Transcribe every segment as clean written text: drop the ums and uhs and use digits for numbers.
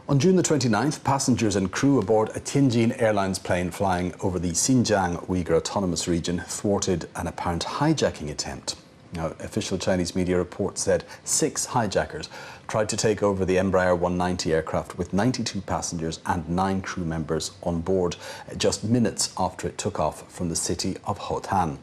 On June the 29th, passengers and crew aboard a Tianjin Airlines plane flying over the Xinjiang Uyghur Autonomous Region thwarted an apparent hijacking attempt. Now, official Chinese media reports said 6 hijackers tried to take over the Embraer 190 aircraft with 92 passengers and 9 crew members on board just minutes after it took off from the city of Hotan.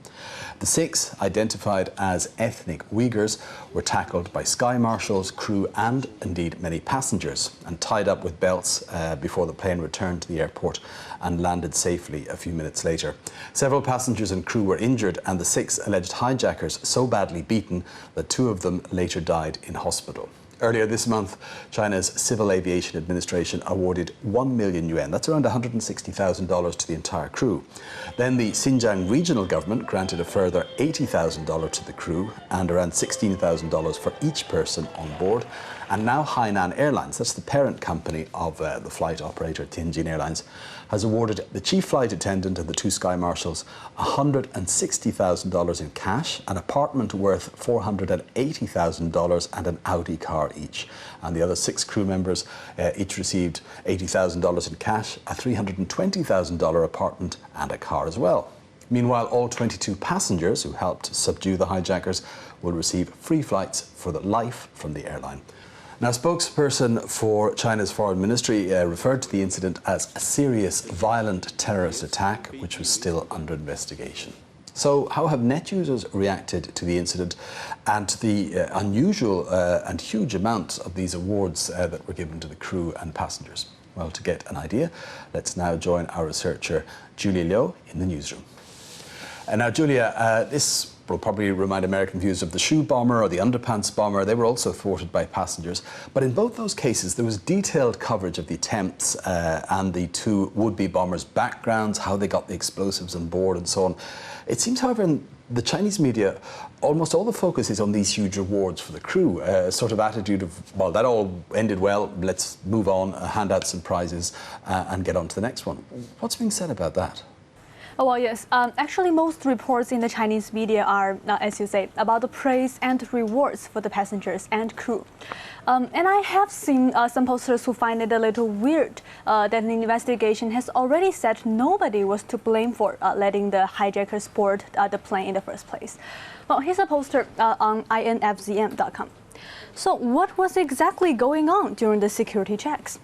The 6, identified as ethnic Uyghurs, were tackled by sky marshals, crew and indeed many passengers and tied up with belts before the plane returned to the airport and landed safely a few minutes later. Several passengers and crew were injured and the 6 alleged hijackers so badly beaten that 2 of them later died in hospital. Earlier this month, China's Civil Aviation Administration awarded 1 million yuan, that's around $160,000 to the entire crew. Then the Xinjiang regional government granted a further $80,000 to the crew and around $16,000 for each person on board. And now Hainan Airlines, that's the parent company of the flight operator Tianjin Airlines, has awarded the chief flight attendant and the 2 sky marshals $160,000 in cash, an apartment worth $480,000 and an Audi car each. And the other 6 crew members each received $80,000 in cash, a $320,000 apartment and a car as well. Meanwhile, all 22 passengers who helped subdue the hijackers will receive free flights for life from the airline. Now, a spokesperson for China's foreign ministry referred to the incident as a serious, violent terrorist attack, which was still under investigation. So how have net users reacted to the incident and to the unusual and huge amount of these awards that were given to the crew and passengers? Well, to get an idea, let's now join our researcher, Julia Liu, in the newsroom. And now, Julia, this will probably remind American viewers of the shoe bomber or the underpants bomber. They were also thwarted by passengers. But in both those cases, there was detailed coverage of the attempts and the 2 would-be bombers' backgrounds, how they got the explosives on board and so on. It seems, however, in the Chinese media, almost all the focus is on these huge rewards for the crew, a sort of attitude of, well, that all ended well, let's move on, hand out some prizes and get on to the next one. What's being said about that? Oh, well, yes. Actually, most reports in the Chinese media are, as you say, about the praise and rewards for the passengers and crew. And I have seen some posters who find it a little weird that the investigation has already said nobody was to blame for letting the hijackers board the plane in the first place. Well, here's a poster on infzm.com. So what was exactly going on during the security checks?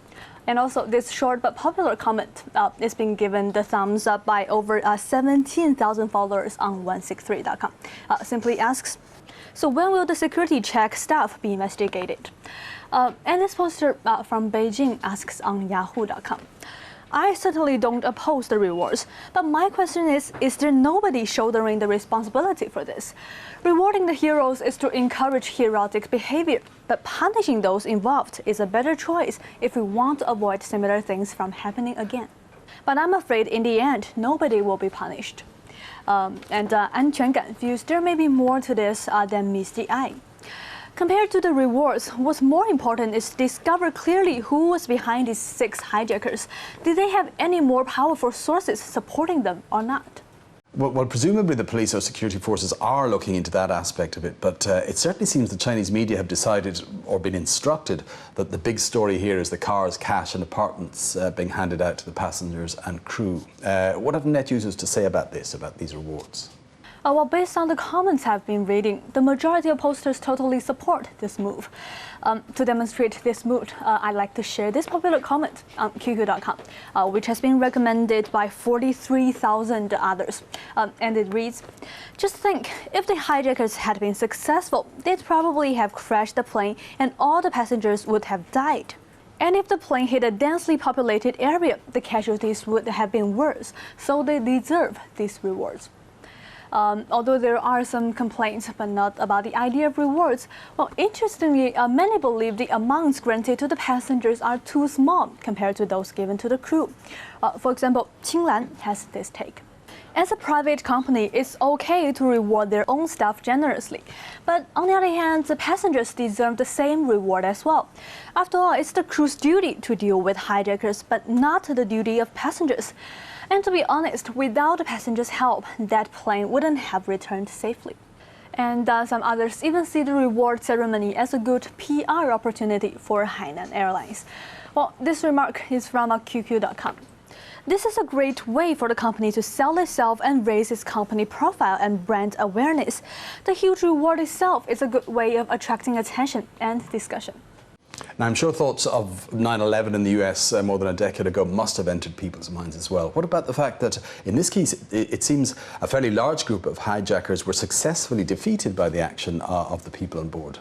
And also, this short but popular comment is being given the thumbs up by over 17,000 followers on 163.com. Simply asks, so when will the security check staff be investigated? And this poster from Beijing asks on yahoo.com. I certainly don't oppose the rewards, but my question is there nobody shouldering the responsibility for this? Rewarding the heroes is to encourage heroic behavior, but punishing those involved is a better choice if we want to avoid similar things from happening again. But I'm afraid in the end, nobody will be punished. And 安全感 views there may be more to this than meets the eye. Compared to the rewards, what's more important is to discover clearly who was behind these 6 hijackers. Did they have any more powerful sources supporting them or not? Well, presumably the police or security forces are looking into that aspect of it, but it certainly seems the Chinese media have decided or been instructed that the big story here is the cars, cash and apartments being handed out to the passengers and crew. What have net users to say about this, about these rewards? Well, based on the comments I've been reading, the majority of posters totally support this move. To demonstrate this mood, I'd like to share this popular comment on QQ.com, which has been recommended by 43,000 others. And it reads, just think, if the hijackers had been successful, they'd probably have crashed the plane and all the passengers would have died. And if the plane hit a densely populated area, the casualties would have been worse, so they deserve these rewards. Although there are some complaints, but not about the idea of rewards. Well, interestingly, many believe the amounts granted to the passengers are too small compared to those given to the crew. For example, Qinglan has this take. As a private company, it's okay to reward their own staff generously. But on the other hand, the passengers deserve the same reward as well. After all, it's the crew's duty to deal with hijackers, but not the duty of passengers. And to be honest, without the passengers' help, that plane wouldn't have returned safely. And some others even see the reward ceremony as a good PR opportunity for Hainan Airlines. Well, this remark is from QQ.com. This is a great way for the company to sell itself and raise its company profile and brand awareness. The huge reward itself is a good way of attracting attention and discussion. Now, I'm sure thoughts of 9/11 in the US more than a decade ago must have entered people's minds as well. What about the fact that in this case, it seems a fairly large group of hijackers were successfully defeated by the action of the people on board?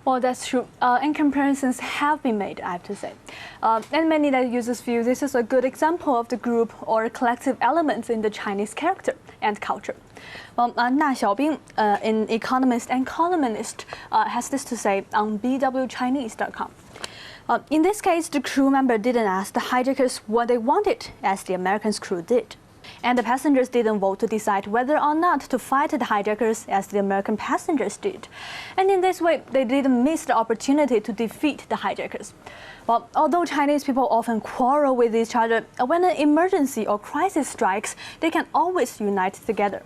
Well, that's true. And comparisons have been made, I have to say. And many that users view this as a good example of the group or collective elements in the Chinese character and culture. Well, Na Xiaobing, an economist and columnist, has this to say on bwchinese.com. In this case, the crew member didn't ask the hijackers what they wanted, as the American crew did. And the passengers didn't vote to decide whether or not to fight the hijackers, as the American passengers did. And in this way, they didn't miss the opportunity to defeat the hijackers. Well, although Chinese people often quarrel with each other, when an emergency or crisis strikes, they can always unite together.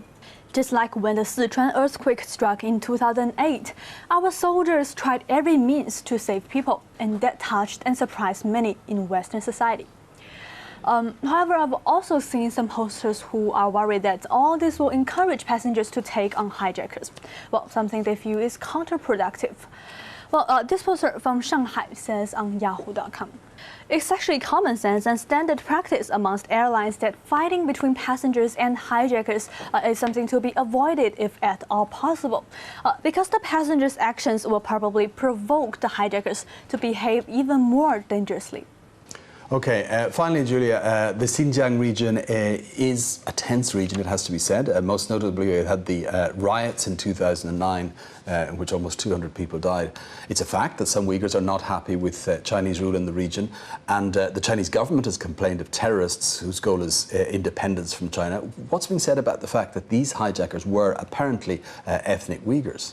Just like when the Sichuan earthquake struck in 2008, our soldiers tried every means to save people, and that touched and surprised many in Western society. However, I've also seen some posters who are worried that all this will encourage passengers to take on hijackers. Well, something they feel is counterproductive. Well, this poster from Shanghai says on Yahoo.com. It's actually common sense and standard practice amongst airlines that fighting between passengers and hijackers is something to be avoided if at all possible, because the passengers' actions will probably provoke the hijackers to behave even more dangerously. Okay, finally, Julia, the Xinjiang region is a tense region, it has to be said. Most notably, it had the riots in 2009, in which almost 200 people died. It's a fact that some Uyghurs are not happy with Chinese rule in the region, and the Chinese government has complained of terrorists whose goal is independence from China. What's being said about the fact that these hijackers were apparently ethnic Uyghurs?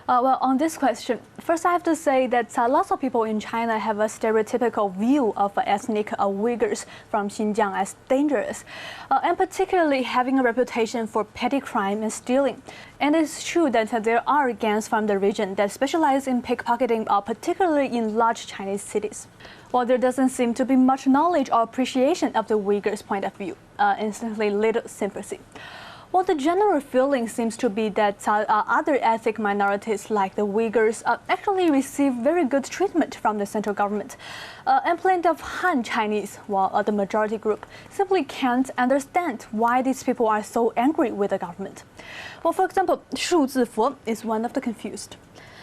Well, on this question, first I have to say that lots of people in China have a stereotypical view of ethnic Uyghurs from Xinjiang as dangerous, and particularly having a reputation for petty crime and stealing. And it's true that there are gangs from the region that specialize in pickpocketing, particularly in large Chinese cities. Well, there doesn't seem to be much knowledge or appreciation of the Uyghurs' point of view, instantly little sympathy. Well, the general feeling seems to be that other ethnic minorities like the Uyghurs actually receive very good treatment from the central government. And plenty of Han Chinese, while the majority group, simply can't understand why these people are so angry with the government. Well, for example, Shu Zifo is one of the confused.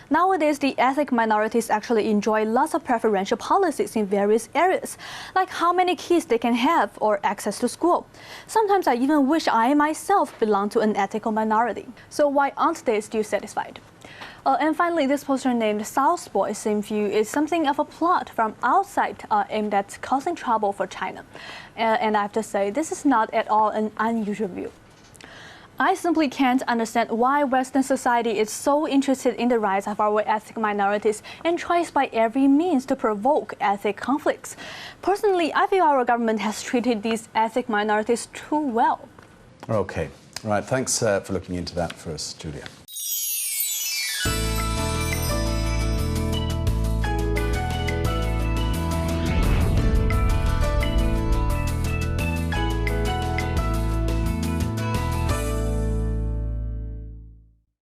Nowadays, the ethnic minorities actually enjoy lots of preferential policies in various areas, like how many kids they can have or access to school. Sometimes I even wish I myself belonged to an ethnic minority. So why aren't they still satisfied? And finally, this poster named South Boys in view is something of a plot from outside aimed at causing trouble for China. And I have to say, this is not at all an unusual view. I simply can't understand why Western society is so interested in the rights of our ethnic minorities and tries by every means to provoke ethnic conflicts. Personally, I feel our government has treated these ethnic minorities too well. Okay. All right. Thanks for looking into that for us, Julia.